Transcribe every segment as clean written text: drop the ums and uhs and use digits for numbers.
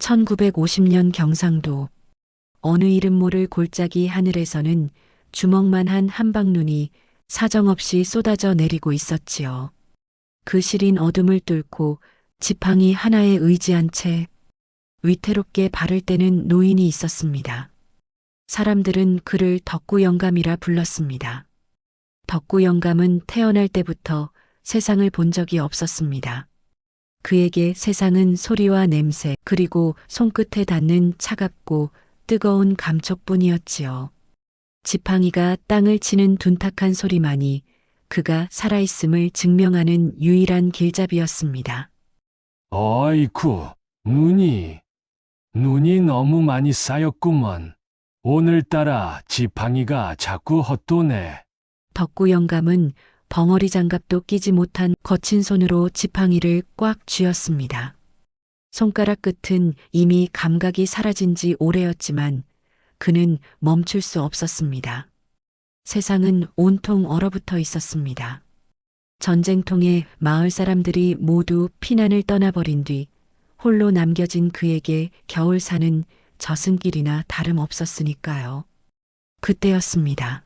1950년 경상도 어느 이름 모를 골짜기 하늘에서는 주먹만한 한방눈이 사정없이 쏟아져 내리고 있었지요. 그 시린 어둠을 뚫고 지팡이 하나에 의지한 채 위태롭게 발을 떼는 노인이 있었습니다. 사람들은 그를 덕구 영감이라 불렀습니다. 덕구 영감은 태어날 때부터 세상을 본 적이 없었습니다. 그에게 세상은 소리와 냄새 그리고 손끝에 닿는 차갑고 뜨거운 감촉뿐이었지요. 지팡이가 땅을 치는 둔탁한 소리만이 그가 살아있음을 증명하는 유일한 길잡이였습니다. 어이쿠, 눈이 너무 많이 쌓였구먼. 오늘따라 지팡이가 자꾸 헛도네. 덕구 영감은 벙어리 장갑도 끼지 못한 거친 손으로 지팡이를 꽉 쥐었습니다. 손가락 끝은 이미 감각이 사라진 지 오래였지만 그는 멈출 수 없었습니다. 세상은 온통 얼어붙어 있었습니다. 전쟁통에 마을 사람들이 모두 피난을 떠나버린 뒤 홀로 남겨진 그에게 겨울 사는 저승길이나 다름없었으니까요. 그때였습니다.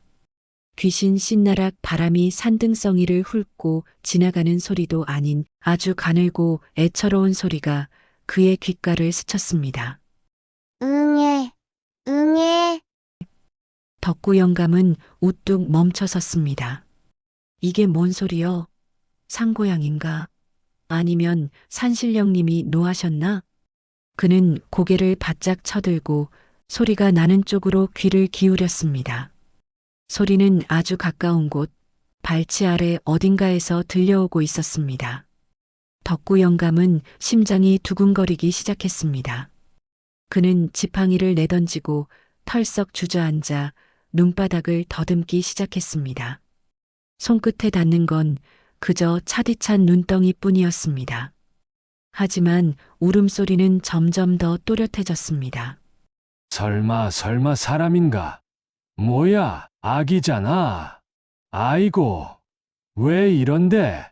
귀신 씻나락 바람이 산등성이를 훑고 지나가는 소리도 아닌 아주 가늘고 애처로운 소리가 그의 귓가를 스쳤습니다. 응애, 응애. 덕구 영감은 우뚝 멈춰섰습니다. 이게 뭔 소리여? 상고양인가? 아니면 산신령님이 노하셨나? 그는 고개를 바짝 쳐들고 소리가 나는 쪽으로 귀를 기울였습니다. 소리는 아주 가까운 곳, 발치 아래 어딘가에서 들려오고 있었습니다. 덕구 영감은 심장이 두근거리기 시작했습니다. 그는 지팡이를 내던지고 털썩 주저앉아 눈바닥을 더듬기 시작했습니다. 손끝에 닿는 건 그저 차디찬 눈덩이뿐이었습니다. 하지만 울음소리는 점점 더 또렷해졌습니다. 설마 사람인가? 뭐야, 아기잖아. 아이고, 왜 이런데?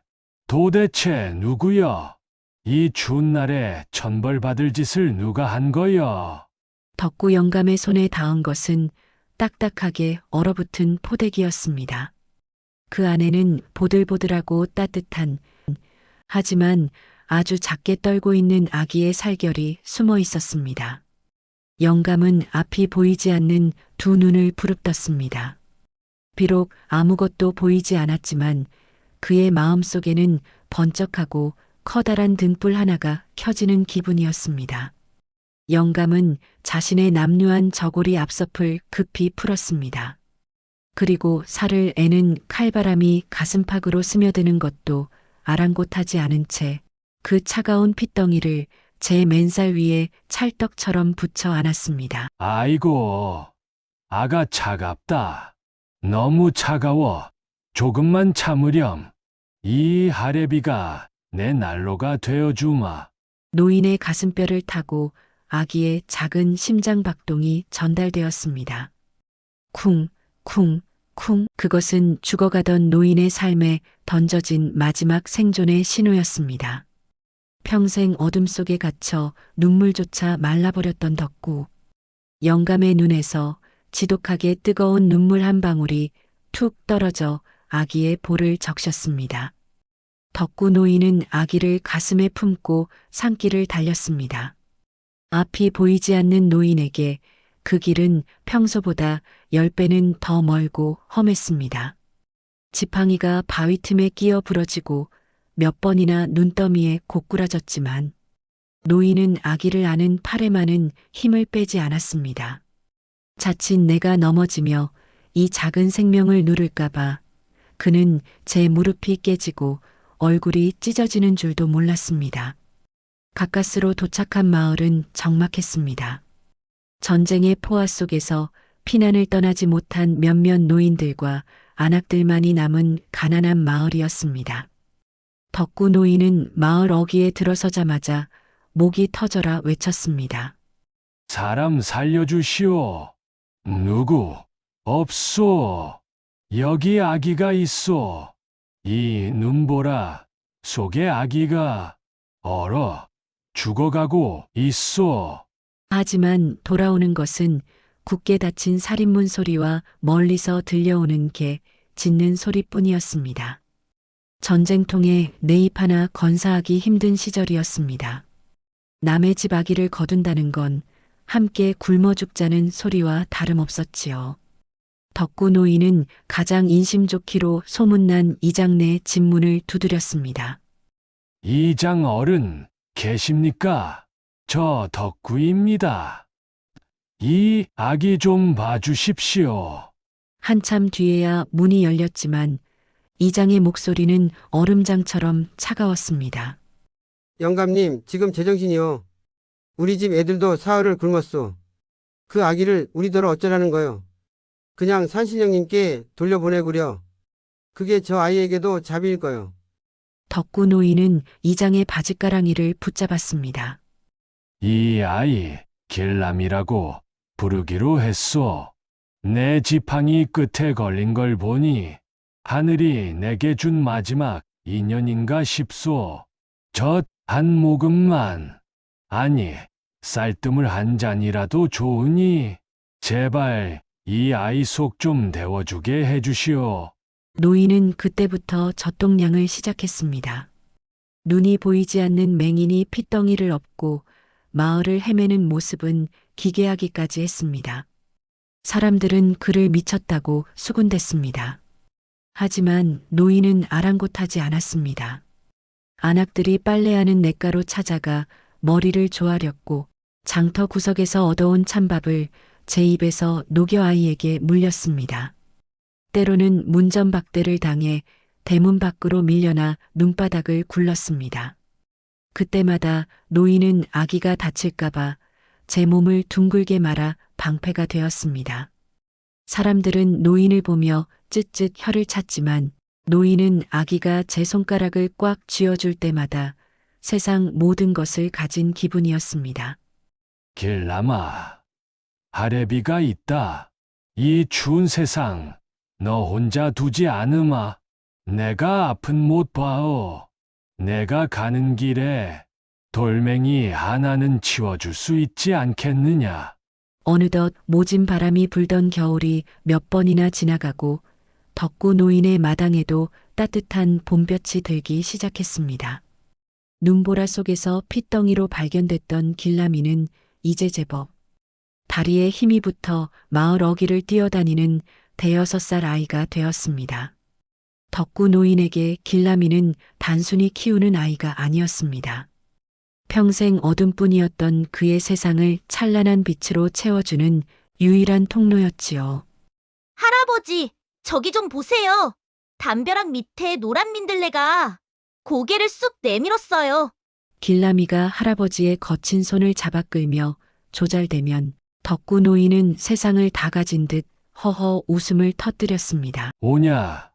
도대체 누구여? 이 추운 날에 천벌 받을 짓을 누가 한 거여? 덕구 영감의 손에 닿은 것은 딱딱하게 얼어붙은 포대기였습니다. 그 안에는 보들보들하고 따뜻한 하지만 아주 작게 떨고 있는 아기의 살결이 숨어 있었습니다. 영감은 앞이 보이지 않는 두 눈을 부릅떴습니다. 비록 아무것도 보이지 않았지만 그의 마음속에는 번쩍하고 커다란 등불 하나가 켜지는 기분이었습니다. 영감은 자신의 남루한 저고리 앞섭을 급히 풀었습니다. 그리고 살을 애는 칼바람이 가슴팍으로 스며드는 것도 아랑곳하지 않은 채 그 차가운 핏덩이를 제 맨살 위에 찰떡처럼 붙여 안았습니다. 아이고, 아가 차갑다. 너무 차가워. 조금만 참으렴. 이 하레비가 내 난로가 되어주마. 노인의 가슴뼈를 타고 아기의 작은 심장 박동이 전달되었습니다. 쿵, 쿵, 쿵. 그것은 죽어가던 노인의 삶에 던져진 마지막 생존의 신호였습니다. 평생 어둠 속에 갇혀 눈물조차 말라버렸던 덕구. 영감의 눈에서 지독하게 뜨거운 눈물 한 방울이 툭 떨어져 아기의 볼을 적셨습니다. 덕구 노인은 아기를 가슴에 품고 산길을 달렸습니다. 앞이 보이지 않는 노인에게 그 길은 평소보다 10배는 더 멀고 험했습니다. 지팡이가 바위 틈에 끼어 부러지고 몇 번이나 눈더미에 고꾸라졌지만 노인은 아기를 안은 팔에만은 힘을 빼지 않았습니다. 자칫 내가 넘어지며 이 작은 생명을 누를까봐 그는 제 무릎이 깨지고 얼굴이 찢어지는 줄도 몰랐습니다. 가까스로 도착한 마을은 적막했습니다. 전쟁의 포화 속에서 피난을 떠나지 못한 몇몇 노인들과 안악들만이 남은 가난한 마을이었습니다. 덕구 노인은 마을 어귀에 들어서자마자 목이 터져라 외쳤습니다. 사람 살려주시오. 누구? 없소. 여기 아기가 있소. 이 눈보라. 속에 아기가 얼어. 죽어가고 있어. 하지만 돌아오는 것은 굳게 닫힌 살인문 소리와 멀리서 들려오는 개 짖는 소리뿐이었습니다. 전쟁통에 내입 하나 건사하기 힘든 시절이었습니다. 남의 집 아기를 거둔다는 건 함께 굶어 죽자는 소리와 다름없었지요. 덕구 노인은 가장 인심 좋기로 소문난 이장내 집 문을 두드렸습니다. 이장 어른 계십니까? 저 덕구입니다. 이 아기 좀 봐주십시오. 한참 뒤에야 문이 열렸지만 이장의 목소리는 얼음장처럼 차가웠습니다. 영감님, 지금 제정신이요. 우리 집 애들도 사흘을 굶었소. 그 아기를 우리더러 어쩌라는 거요. 그냥 산신령님께 돌려보내구려. 그게 저 아이에게도 자비일 거요. 덕구 노인은 이장의 바짓가랑이를 붙잡았습니다. 이 아이 길남이라고 부르기로 했소. 내 지팡이 끝에 걸린 걸 보니 하늘이 내게 준 마지막 인연인가 싶소. 젖 한 모금만, 아니 쌀뜨물 한 잔이라도 좋으니 제발 이 아이 속 좀 데워주게 해주시오. 노인은 그때부터 젖동량을 시작했습니다. 눈이 보이지 않는 맹인이 핏덩이를 업고 마을을 헤매는 모습은 기괴하기까지 했습니다. 사람들은 그를 미쳤다고 수군댔습니다. 하지만 노인은 아랑곳하지 않았습니다. 안악들이 빨래하는 냇가로 찾아가 머리를 조아렸고 장터 구석에서 얻어온 찬밥을 제 입에서 녹여 아이에게 물렸습니다. 때로는 문전박대를 당해 대문 밖으로 밀려나 눈바닥을 굴렀습니다. 그때마다 노인은 아기가 다칠까봐 제 몸을 둥글게 말아 방패가 되었습니다. 사람들은 노인을 보며 쯧쯧 혀를 찼지만 노인은 아기가 제 손가락을 꽉 쥐어줄 때마다 세상 모든 것을 가진 기분이었습니다. 길남아, 하레비가 있다. 이 추운 세상 너 혼자 두지 않으마. 내가 아픈 못 봐오. 내가 가는 길에 돌멩이 하나는 치워줄 수 있지 않겠느냐. 어느덧 모진 바람이 불던 겨울이 몇 번이나 지나가고 덕구 노인의 마당에도 따뜻한 봄볕이 들기 시작했습니다. 눈보라 속에서 핏덩이로 발견됐던 길라미는 이제 제법 다리에 힘이 붙어 마을 어귀를 뛰어다니는 대여섯 살 아이가 되었습니다. 덕구 노인에게 길라미는 단순히 키우는 아이가 아니었습니다. 평생 어둠뿐이었던 그의 세상을 찬란한 빛으로 채워주는 유일한 통로였지요. 할아버지, 저기 좀 보세요. 담벼락 밑에 노란 민들레가 고개를 쑥 내밀었어요. 길라미가 할아버지의 거친 손을 잡아 끌며 조잘대면 덕구 노인은 세상을 다 가진 듯 허허 웃음을 터뜨렸습니다. 오냐,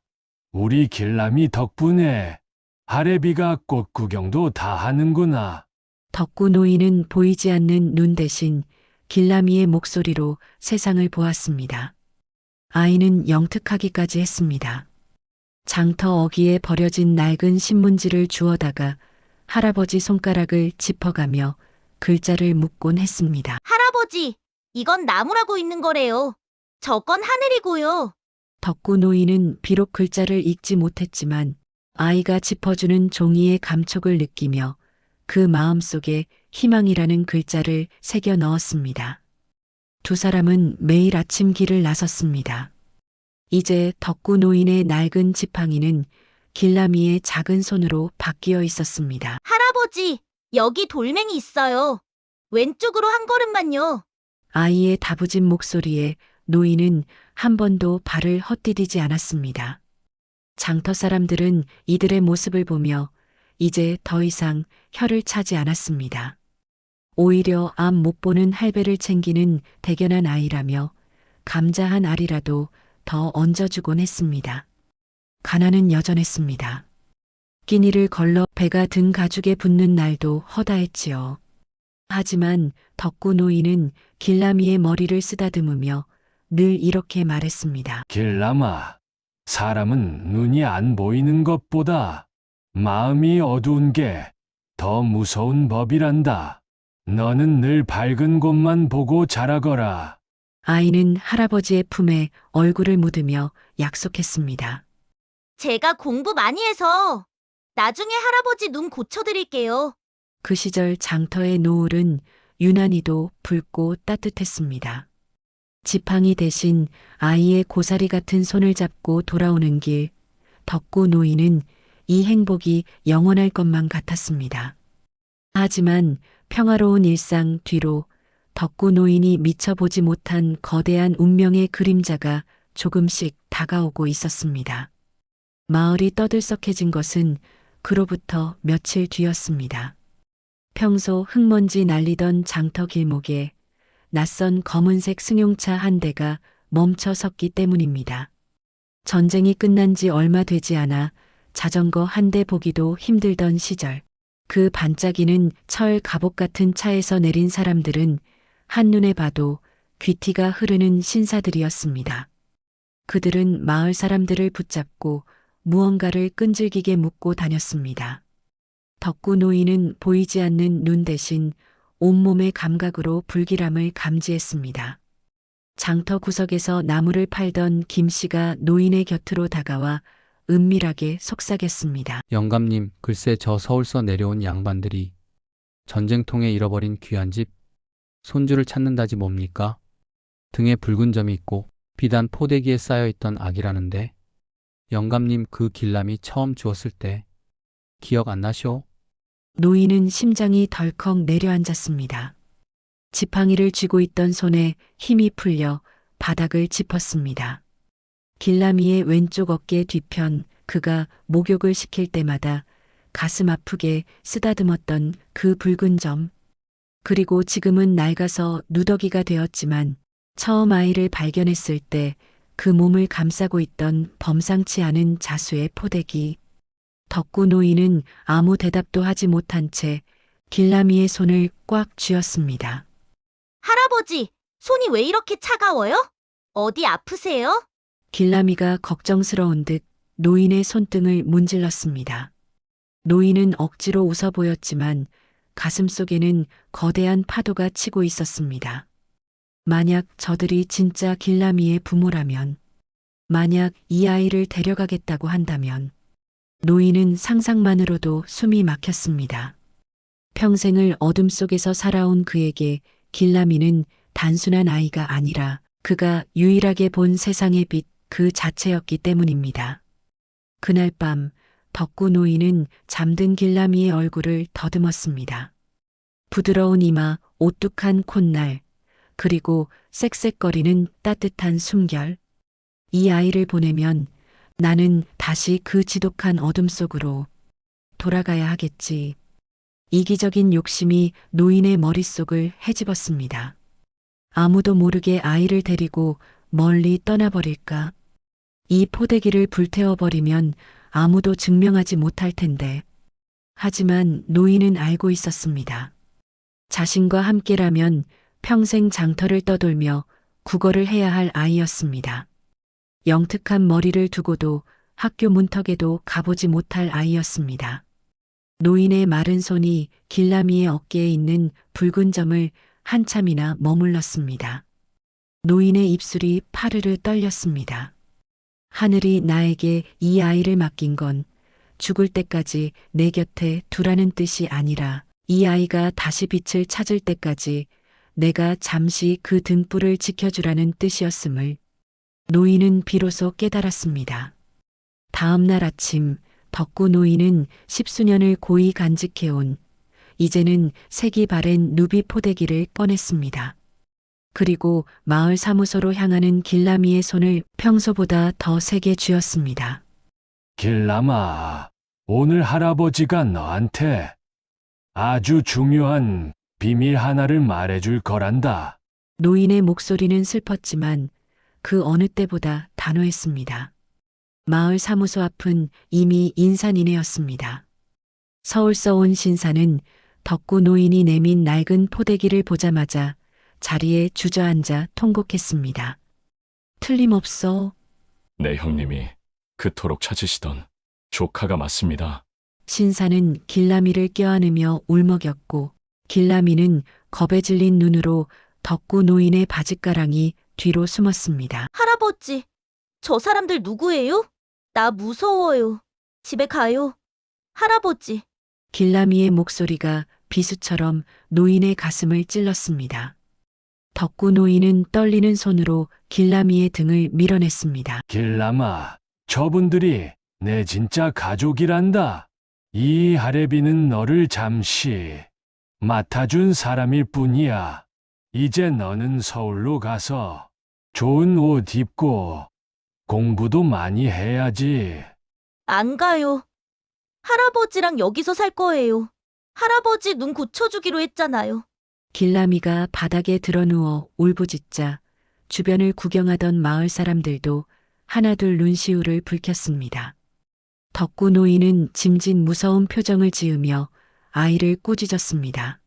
우리 길남이 덕분에 하레비가 꽃 구경도 다 하는구나. 덕구 노인은 보이지 않는 눈 대신 길라미의 목소리로 세상을 보았습니다. 아이는 영특하기까지 했습니다. 장터 어귀에 버려진 낡은 신문지를 주워다가 할아버지 손가락을 짚어가며 글자를 묻곤 했습니다. 할아버지, 이건 나무라고 있는 거래요. 저건 하늘이고요. 덕구 노인은 비록 글자를 읽지 못했지만 아이가 짚어주는 종이의 감촉을 느끼며 그 마음속에 희망이라는 글자를 새겨 넣었습니다. 두 사람은 매일 아침 길을 나섰습니다. 이제 덕구 노인의 낡은 지팡이는 길라미의 작은 손으로 바뀌어 있었습니다. 할아버지, 여기 돌멩이 있어요. 왼쪽으로 한 걸음만요. 아이의 다부진 목소리에 노인은 한 번도 발을 헛디디지 않았습니다. 장터 사람들은 이들의 모습을 보며 이제 더 이상 혀를 차지 않았습니다. 오히려 앞 못 보는 할배를 챙기는 대견한 아이라며 감자 한 알이라도 더 얹어주곤 했습니다. 가난은 여전했습니다. 끼니를 걸러 배가 등 가죽에 붙는 날도 허다했지요. 하지만 덕구 노인은 길라미의 머리를 쓰다듬으며 늘 이렇게 말했습니다. 길남아, 사람은 눈이 안 보이는 것보다 마음이 어두운 게 더 무서운 법이란다. 너는 늘 밝은 곳만 보고 자라거라. 아이는 할아버지의 품에 얼굴을 묻으며 약속했습니다. 제가 공부 많이 해서 나중에 할아버지 눈 고쳐드릴게요. 그 시절 장터의 노을은 유난히도 붉고 따뜻했습니다. 지팡이 대신 아이의 고사리 같은 손을 잡고 돌아오는 길, 덕구 노인은 이 행복이 영원할 것만 같았습니다. 하지만 평화로운 일상 뒤로 덕구 노인이 미처 보지 못한 거대한 운명의 그림자가 조금씩 다가오고 있었습니다. 마을이 떠들썩해진 것은 그로부터 며칠 뒤였습니다. 평소 흙먼지 날리던 장터 길목에 낯선 검은색 승용차 한 대가 멈춰 섰기 때문입니다. 전쟁이 끝난 지 얼마 되지 않아 자전거 한 대 보기도 힘들던 시절, 그 반짝이는 철 갑옷 같은 차에서 내린 사람들은 한눈에 봐도 귀티가 흐르는 신사들이었습니다. 그들은 마을 사람들을 붙잡고 무언가를 끈질기게 묻고 다녔습니다. 덕구 노인은 보이지 않는 눈 대신 온몸의 감각으로 불길함을 감지했습니다. 장터 구석에서 나무를 팔던 김 씨가 노인의 곁으로 다가와 은밀하게 속삭였습니다. 영감님, 글쎄 저 서울서 내려온 양반들이 전쟁통에 잃어버린 귀한 집, 손주를 찾는다지 뭡니까? 등에 붉은 점이 있고 비단 포대기에 쌓여있던 악이라는데 영감님 그 길람이 처음 주었을 때 기억 안 나시오? 노인은 심장이 덜컥 내려앉았습니다. 지팡이를 쥐고 있던 손에 힘이 풀려 바닥을 짚었습니다. 길라미의 왼쪽 어깨 뒤편 그가 목욕을 시킬 때마다 가슴 아프게 쓰다듬었던 그 붉은 점. 그리고 지금은 낡아서 누더기가 되었지만 처음 아이를 발견했을 때 그 몸을 감싸고 있던 범상치 않은 자수의 포대기. 덕구 노인은 아무 대답도 하지 못한 채 길라미의 손을 꽉 쥐었습니다. 할아버지, 손이 왜 이렇게 차가워요? 어디 아프세요? 길라미가 걱정스러운 듯 노인의 손등을 문질렀습니다. 노인은 억지로 웃어 보였지만 가슴 속에는 거대한 파도가 치고 있었습니다. 만약 저들이 진짜 길라미의 부모라면, 만약 이 아이를 데려가겠다고 한다면, 노인은 상상만으로도 숨이 막혔습니다. 평생을 어둠 속에서 살아온 그에게 길라미는 단순한 아이가 아니라 그가 유일하게 본 세상의 빛 그 자체였기 때문입니다. 그날 밤 덕구 노인은 잠든 길라미의 얼굴을 더듬었습니다. 부드러운 이마, 오뚝한 콧날, 그리고 쌕쌕거리는 따뜻한 숨결. 이 아이를 보내면 나는 다시 그 지독한 어둠 속으로 돌아가야 하겠지. 이기적인 욕심이 노인의 머릿속을 헤집었습니다. 아무도 모르게 아이를 데리고 멀리 떠나버릴까? 이 포대기를 불태워버리면 아무도 증명하지 못할 텐데. 하지만 노인은 알고 있었습니다. 자신과 함께라면 평생 장터를 떠돌며 국어를 해야 할 아이였습니다. 영특한 머리를 두고도 학교 문턱에도 가보지 못할 아이였습니다. 노인의 마른 손이 길라미의 어깨에 있는 붉은 점을 한참이나 머물렀습니다. 노인의 입술이 파르르 떨렸습니다. 하늘이 나에게 이 아이를 맡긴 건 죽을 때까지 내 곁에 두라는 뜻이 아니라 이 아이가 다시 빛을 찾을 때까지 내가 잠시 그 등불을 지켜주라는 뜻이었음을 노인은 비로소 깨달았습니다. 다음 날 아침 덕구 노인은 10수년을 고이 간직해온 이제는 색이 바랜 누비 포대기를 꺼냈습니다. 그리고 마을 사무소로 향하는 길라미의 손을 평소보다 더 세게 쥐었습니다. 길람아, 오늘 할아버지가 너한테 아주 중요한 비밀 하나를 말해줄 거란다. 노인의 목소리는 슬펐지만 그 어느 때보다 단호했습니다. 마을 사무소 앞은 이미 인산인해였습니다. 서울서 온 신사는 덕구 노인이 내민 낡은 포대기를 보자마자 자리에 주저앉아 통곡했습니다. 틀림없어. 내 형님이 그토록 찾으시던 조카가 맞습니다. 신사는 길라미를 껴안으며 울먹였고 길라미는 겁에 질린 눈으로 덕구 노인의 바짓가랑이 뒤로 숨었습니다. 할아버지, 저 사람들 누구예요? 나 무서워요. 집에 가요. 할아버지. 길라미의 목소리가 비수처럼 노인의 가슴을 찔렀습니다. 덕구 노인은 떨리는 손으로 길라미의 등을 밀어냈습니다. 길라마, 저분들이 내 진짜 가족이란다. 이 하레비는 너를 잠시 맡아준 사람일 뿐이야. 이제 너는 서울로 가서 좋은 옷 입고 공부도 많이 해야지. 안 가요. 할아버지랑 여기서 살 거예요. 할아버지 눈 고쳐주기로 했잖아요. 길라미가 바닥에 드러누워 울부짖자 주변을 구경하던 마을 사람들도 하나둘 눈시울을 붉혔습니다. 덕구 노인은 짐짓 무서운 표정을 지으며 아이를 꾸짖었습니다.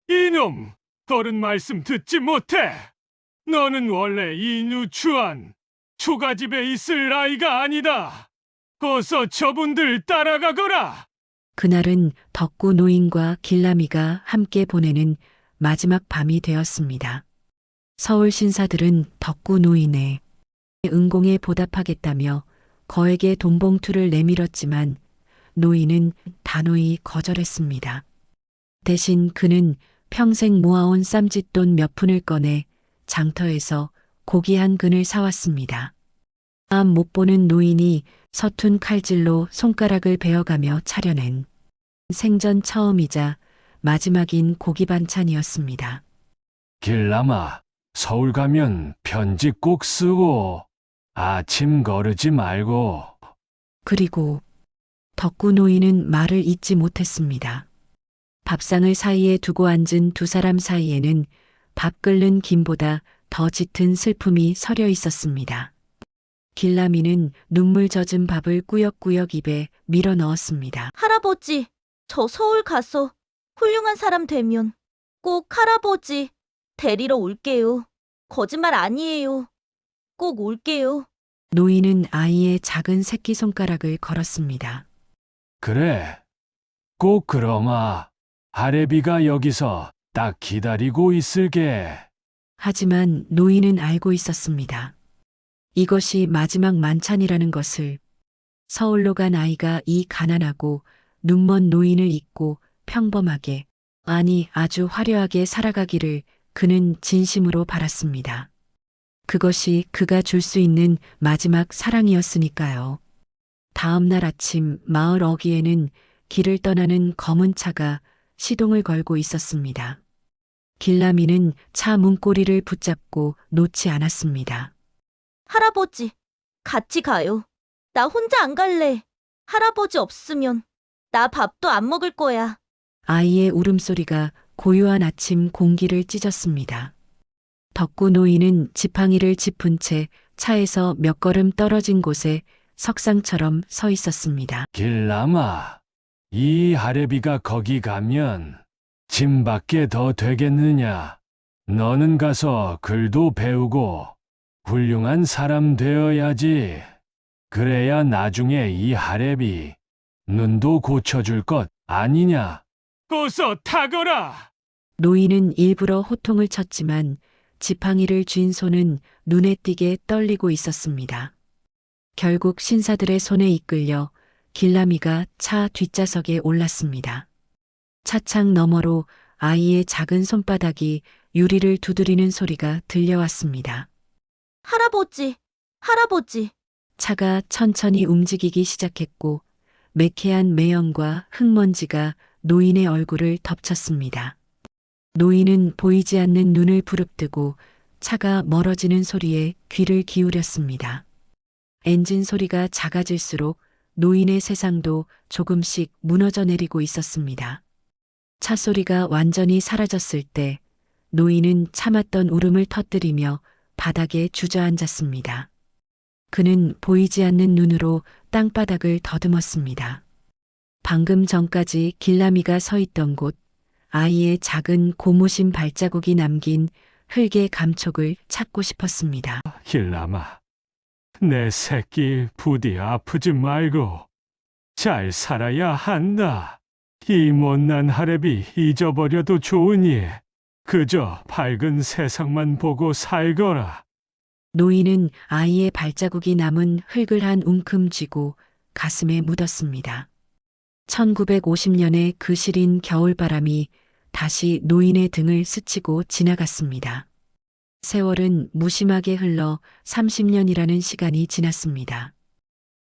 이놈, 어른 말씀 듣지 못해. 너는 원래 이 누추한 초가집에 있을 아이가 아니다. 어서 저분들 따라가거라. 그날은 덕구 노인과 길라미가 함께 보내는 마지막 밤이 되었습니다. 서울 신사들은 덕구 노인의 은공에 보답하겠다며 거액의 돈봉투를 내밀었지만 노인은 단호히 거절했습니다. 대신 그는 평생 모아온 쌈짓돈 몇 푼을 꺼내 장터에서 고기 한 근을 사왔습니다. 마음 못 보는 노인이 서툰 칼질로 손가락을 베어가며 차려낸 생전 처음이자 마지막인 고기 반찬이었습니다. 길라마, 서울 가면 편지 꼭 쓰고 아침 거르지 말고. 그리고 덕구 노인은 말을 잇지 못했습니다. 밥상을 사이에 두고 앉은 두 사람 사이에는 밥 끓는 김보다 더 짙은 슬픔이 서려 있었습니다. 길라미는 눈물 젖은 밥을 꾸역꾸역 입에 밀어 넣었습니다. 할아버지, 저 서울 가서 훌륭한 사람 되면 꼭 할아버지 데리러 올게요. 거짓말 아니에요. 꼭 올게요. 노인은 아이의 작은 새끼손가락을 걸었습니다. 그래, 꼭 그러마. 하레비가 여기서 딱 기다리고 있을게. 하지만 노인은 알고 있었습니다. 이것이 마지막 만찬이라는 것을. 서울로 간 아이가 이 가난하고 눈먼 노인을 잊고 평범하게, 아니 아주 화려하게 살아가기를 그는 진심으로 바랐습니다. 그것이 그가 줄 수 있는 마지막 사랑이었으니까요. 다음 날 아침 마을 어귀에는 길을 떠나는 검은 차가 시동을 걸고 있었습니다. 길라미는 차 문고리를 붙잡고 놓지 않았습니다. 할아버지, 같이 가요. 나 혼자 안 갈래. 할아버지 없으면 나 밥도 안 먹을 거야. 아이의 울음소리가 고요한 아침 공기를 찢었습니다. 덕구 노인은 지팡이를 짚은 채 차에서 몇 걸음 떨어진 곳에 석상처럼 서 있었습니다. 길라마, 이 하레비가 거기 가면 짐밖에 더 되겠느냐? 너는 가서 글도 배우고 훌륭한 사람 되어야지. 그래야 나중에 이 하레비 눈도 고쳐줄 것 아니냐? 어서 타거라! 노인은 일부러 호통을 쳤지만 지팡이를 쥔 손은 눈에 띄게 떨리고 있었습니다. 결국 신사들의 손에 이끌려 길라미가 차 뒷좌석에 올랐습니다. 차창 너머로 아이의 작은 손바닥이 유리를 두드리는 소리가 들려왔습니다. 할아버지, 할아버지. 차가 천천히 움직이기 시작했고 매캐한 매연과 흙먼지가 노인의 얼굴을 덮쳤습니다. 노인은 보이지 않는 눈을 부릅뜨고 차가 멀어지는 소리에 귀를 기울였습니다. 엔진 소리가 작아질수록 노인의 세상도 조금씩 무너져 내리고 있었습니다. 차 소리가 완전히 사라졌을 때 노인은 참았던 울음을 터뜨리며 바닥에 주저앉았습니다. 그는 보이지 않는 눈으로 땅바닥을 더듬었습니다. 방금 전까지 길라미가 서 있던 곳, 아이의 작은 고무신 발자국이 남긴 흙의 감촉을 찾고 싶었습니다. 길라마, 내 새끼 부디 아프지 말고 잘 살아야 한다. 이 못난 하랩이 잊어버려도 좋으니 그저 밝은 세상만 보고 살거라. 노인은 아이의 발자국이 남은 흙을 한 움큼 쥐고 가슴에 묻었습니다. 1950년의 그 시린 겨울바람이 다시 노인의 등을 스치고 지나갔습니다. 세월은 무심하게 흘러 30년이라는 시간이 지났습니다.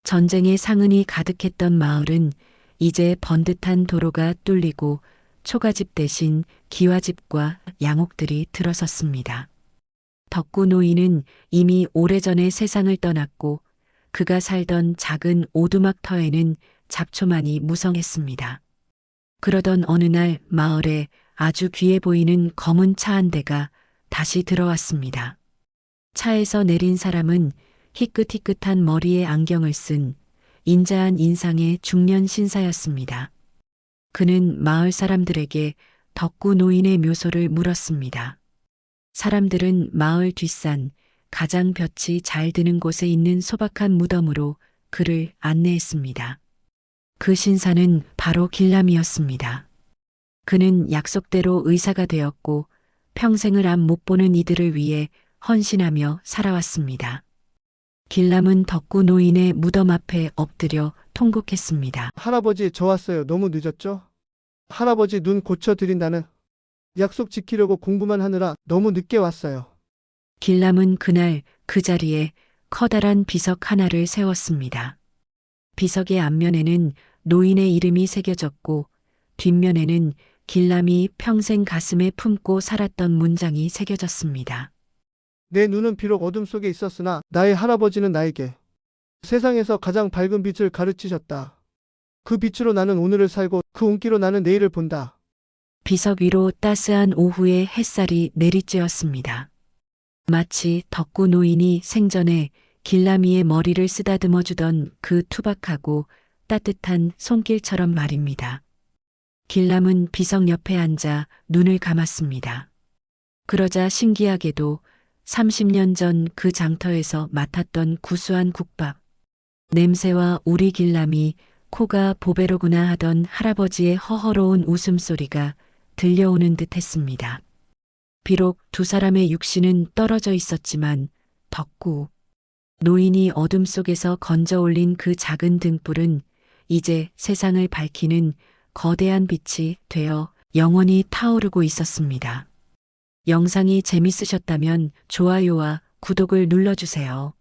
전쟁의 상흔이 가득했던 마을은 이제 번듯한 도로가 뚫리고 초가집 대신 기와집과 양옥들이 들어섰습니다. 덕구 노인은 이미 오래전에 세상을 떠났고 그가 살던 작은 오두막터에는 잡초만이 무성했습니다. 그러던 어느 날 마을에 아주 귀해 보이는 검은 차 한 대가 다시 들어왔습니다. 차에서 내린 사람은 희끗희끗한 머리에 안경을 쓴 인자한 인상의 중년 신사였습니다. 그는 마을 사람들에게 덕구 노인의 묘소를 물었습니다. 사람들은 마을 뒷산 가장 볕이 잘 드는 곳에 있는 소박한 무덤으로 그를 안내했습니다. 그 신사는 바로 길람이었습니다. 그는 약속대로 의사가 되었고 평생을 앞 못 보는 이들을 위해 헌신하며 살아왔습니다. 길람은 덕구 노인의 무덤 앞에 엎드려 통곡했습니다. 할아버지, 저 왔어요. 너무 늦었죠? 할아버지 눈 고쳐드린다는 약속 지키려고 공부만 하느라 너무 늦게 왔어요. 길람은 그날 그 자리에 커다란 비석 하나를 세웠습니다. 비석의 앞면에는 노인의 이름이 새겨졌고 뒷면에는 길람이 평생 가슴에 품고 살았던 문장이 새겨졌습니다. 내 눈은 비록 어둠 속에 있었으나 나의 할아버지는 나에게 세상에서 가장 밝은 빛을 가르치셨다. 그 빛으로 나는 오늘을 살고 그 온기로 나는 내일을 본다. 비석 위로 따스한 오후의 햇살이 내리쬐었습니다. 마치 덕구 노인이 생전에 길라미의 머리를 쓰다듬어 주던 그 투박하고 따뜻한 손길처럼 말입니다. 길람은 비석 옆에 앉아 눈을 감았습니다. 그러자 신기하게도 30년 전 그 장터에서 맡았던 구수한 국밥 냄새와 우리 길람이 코가 보배로구나 하던 할아버지의 허허로운 웃음소리가 들려오는 듯 했습니다. 비록 두 사람의 육신은 떨어져 있었지만 덕구 노인이 어둠 속에서 건져 올린 그 작은 등불은 이제 세상을 밝히는 거대한 빛이 되어 영원히 타오르고 있었습니다. 영상이 재밌으셨다면 좋아요와 구독을 눌러주세요.